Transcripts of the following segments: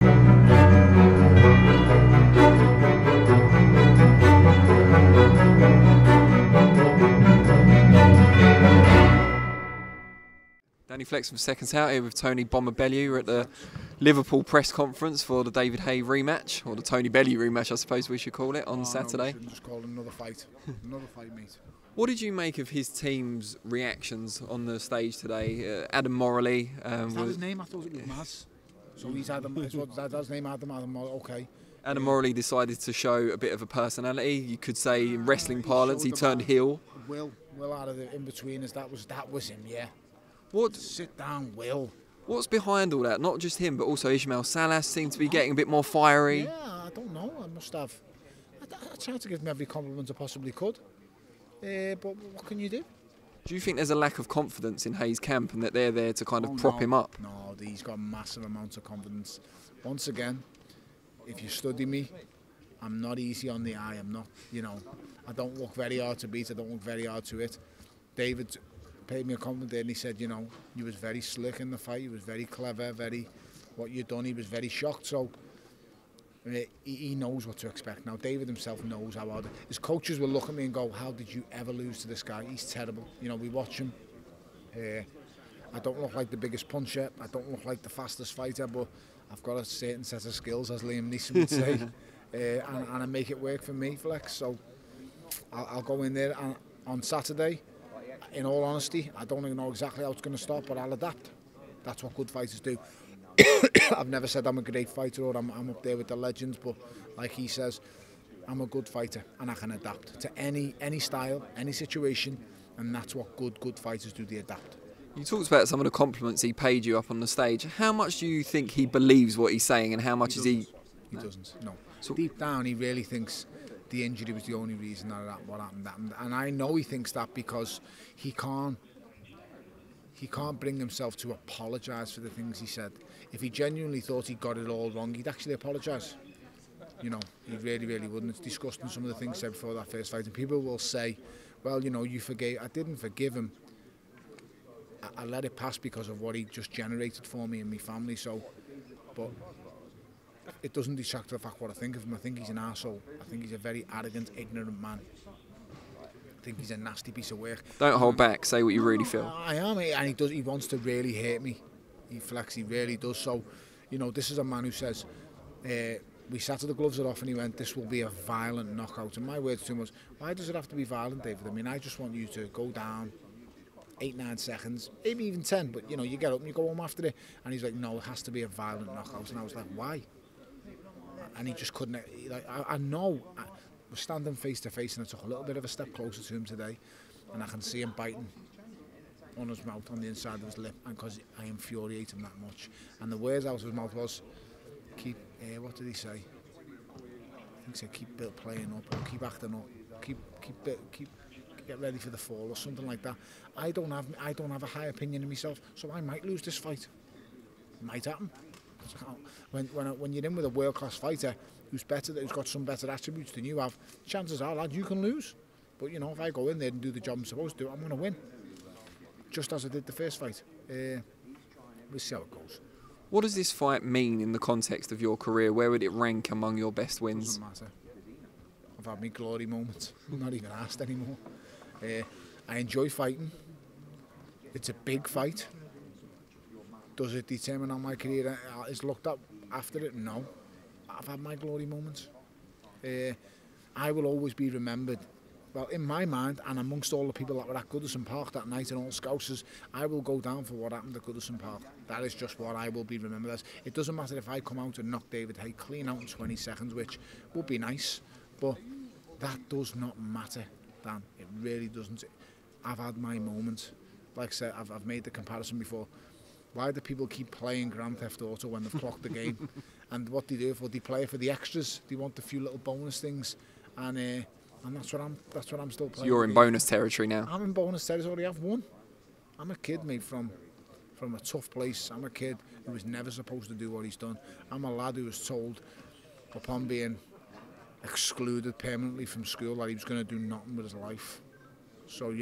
Danny Flex from SecondsOut here with Tony Bomber Bellew. We're at the Liverpool press conference for the David Haye rematch, or the Tony Bellew rematch, I suppose we should call it, on Saturday. No, we just call it another fight. Another fight, mate. What did you make of his team's reactions on the stage today? Adam Morley. Is that his name? I thought it was Maz. So he's Adam. That's his name, Adam. Okay. Adam Morley decided to show a bit of a personality. You could say in wrestling parlance, he turned heel. Will out of the in-betweeners, that was him, yeah. What? Sit down, Will. What's behind all that? Not just him, but also Ismail Salas seemed to be getting a bit more fiery. Yeah, I don't know. I must have. I tried to give him every compliment I possibly could. But what can you do? Do you think there's a lack of confidence in Hayes' camp and that they're there to kind of prop him up? No, he's got massive amounts of confidence. Once again, if you study me, I'm not easy on the eye. I'm not, I don't look very hard to beat. I don't look very hard to hit. David paid me a compliment there and he said, you was very slick in the fight. You was very clever, what you'd done. He was very shocked. So he knows what to expect. Now, David himself knows how hard. His coaches will look at me and go, how did you ever lose to this guy? He's terrible. We watch him. I don't look like the biggest puncher. I don't look like the fastest fighter, but I've got a certain set of skills, as Liam Neeson would say, and I make it work for me, Flex. So I'll go in there and on Saturday. In all honesty, I don't even know exactly how it's going to start, but I'll adapt. That's what good fighters do. I've never said I'm a great fighter or I'm up there with the legends, but like he says, I'm a good fighter and I can adapt to any style, any situation, and that's what good fighters do, they adapt. You talked about some of the compliments he paid you up on the stage. How much do you think he believes what he's saying and how much is he... He doesn't, no. So deep down, he really thinks the injury was the only reason what happened. And I know he thinks that because he can't bring himself to apologise for the things he said. If he genuinely thought he got it all wrong, he'd actually apologise. He really wouldn't. It's disgusting, some of the things said before that first fight. And people will say, well, you forgave. I didn't forgive him. I let it pass because of what he just generated for me and my family. So, but it doesn't detract from the fact what I think of him. I think he's an arsehole. I think he's a very arrogant, ignorant man. I think he's a nasty piece of work. Don't hold back. Say what you really feel. I am, and he wants to really hurt me. He really does. So, this is a man who says, we sat to the gloves are off and he went, this will be a violent knockout. And my words to him was, why does it have to be violent, David? I mean, I just want you to go down 8-9 seconds, maybe even 10, but you get up and you go home after it. And he's like, no, it has to be a violent knockout. And I was like, why? And he just couldn't. I know. We're standing face to face, and I took a little bit of a step closer to him today, and I can see him biting on his mouth, on the inside of his lip, and because I infuriate him that much. And the words out of his mouth was, "Keep." What did he say? I think he said, "Keep playing up, or keep acting up, keep get ready for the fall," or something like that. I don't have a high opinion of myself, so I might lose this fight. It might happen. When you're in with a world-class fighter who's better, who's got some better attributes than you have, chances are, lad, you can lose. But if I go in there and do the job I'm supposed to do, I'm going to win. Just as I did the first fight. We'll see how it goes. What does this fight mean in the context of your career? Where would it rank among your best wins? Doesn't matter. I've had my glory moments. I'm not even asked anymore. I enjoy fighting. It's a big fight. Does it determine how my career is looked at after it? No. I've had my glory moments. I will always be remembered. Well, in my mind, and amongst all the people that were at Goodison Park that night and all Scousers, I will go down for what happened at Goodison Park. That is just what I will be remembered as. It doesn't matter if I come out and knock David Haye clean out in 20 seconds, which would be nice, but that does not matter, Dan. It really doesn't. I've had my moments. Like I said, I've made the comparison before. Why do people keep playing Grand Theft Auto when they've clocked the game? And what they do, they play for the extras. They want a few little bonus things, and that's what I'm still playing. So you're in bonus territory now. I'm in bonus territory. I've won. I'm a kid, mate, from a tough place. I'm a kid who was never supposed to do what he's done. I'm a lad who was told, upon being excluded permanently from school, that he was going to do nothing with his life. So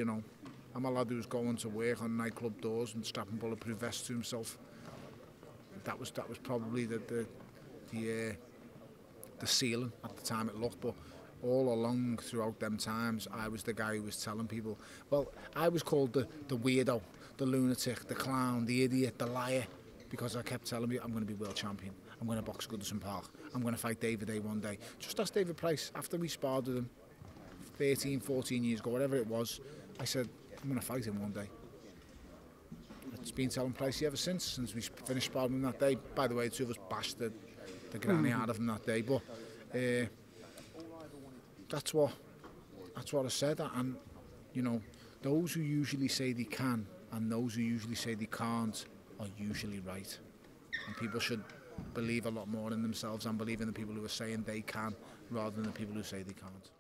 I'm a lad who was going to work on nightclub doors and strapping bulletproof vests to himself. That was probably the the ceiling at the time it looked, but all along throughout them times I was the guy who was telling people, well, I was called the weirdo, the lunatic, the clown, the idiot, the liar, because I kept telling me I'm going to be world champion, I'm going to box Goodison Park, I'm going to fight David Haye one day. Just ask David Price, after we sparred with him 13, 14 years ago, whatever it was, I said I'm going to fight him one day. It's been telling Pricey ever since we finished sparring him that day. By the way, the two of us bashed the granny out of him that day, but that's what I said. And you know, those who usually say they can and those who usually say they can't are usually right. And people should believe a lot more in themselves and believe in the people who are saying they can rather than the people who say they can't.